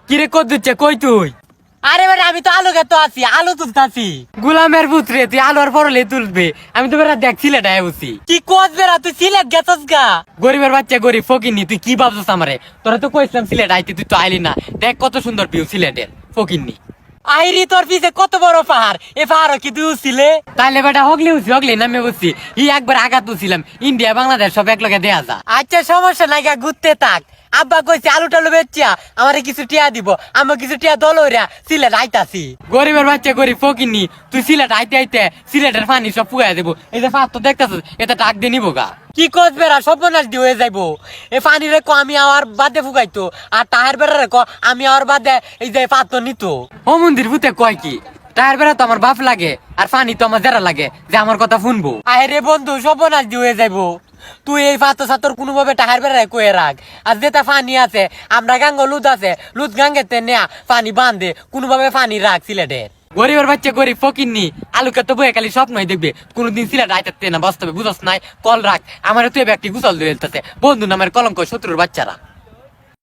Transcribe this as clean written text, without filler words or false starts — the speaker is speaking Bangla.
কিরে কত দিচ্ছে কই তুই? আরে বেটা আমি তো আলু খেতে আছি, আলু তুলতাছি। গোলামের পুত্রে তুই আলু আর পরলে তুলবে, আমি তো বেড়া দেখছিলে ডায় বসি। কি কোচ বেড়া তুই সিলেট গেছস গা? গরিবের বাচ্চা গরিব ফকিরনি, তুই কি ভাবছিস আমারে? তোরা তো কইছিলাম সিলেট আইতে, তুই তো আইলি না। দেখ কত সুন্দর ভিউ সিলেটের, ফকিরনি। আইরি তোর পিছে কত বড় পাহাড়, এ পাহাড় কি তুই উঠছিলে? তাইলে বেটা হগলি নামে বসছি। একবার আঘাত তুলছিলাম, ইন্ডিয়া বাংলাদেশ সব এক লগে দেয়া যা। আচ্ছা সমস্যা নাই গা, ঘুরতে থাক। আব্বা কইছে আলু টালু বেচিয়া আমারে কিছু টিয়া দিব, আমার কিছু টিয়া দল হইরা সিলেট আইতাছি। গরিবের বাচ্চা গরিব ফকিরনি, তুই সিলেট আইতে আইতে সিলেটের পানি সব পুগাই দেবো। এই যে ফাঁস তো দেখতেছিস, এটা টাক দিয়ে নিবো গা। কি কোচ বেড়া সর্বনাশ দিয়ে হয়ে যাইবো। এ পানি রেখো আমি আর বাদে ফুগাইতো, আর তাহের বেড়া রেখো আমি আর বাদে এই যে পাত্র নিত। ও মন্দির ভূতে কয় কি? টায়ার বেড়া তো আমার বাপ লাগে, আর পানি তো আমার যারা লাগে যে আমার কথা শুনবো। আরে বন্ধু সর্বনাশ দিয়ে হয়ে যাইবো। তুই এই পাত্র সাতর কোনোভাবে টাহার বেড়ায় কয়ে রাখ। আর যেটা পানি আছে, আমরা গাঙ্গ লুদ আছে, লুদ গাঙ্গেতে নেয়া পানি বান্ধে কোনোভাবে পানি রাখ সিলেটের। গরিবের বাচ্চা গরিব ফকিরনি, আলুকে তো বয়ে খালি স্বপ্নই দেখবে, কোনোদিন সিলেট আইতে না বাস্তবে বুঝস নাই। কল রাখ, আমার তুই একটি গুছল দিয়ে বন্ধু নামের কলঙ্ক শত্রুর বাচ্চারা।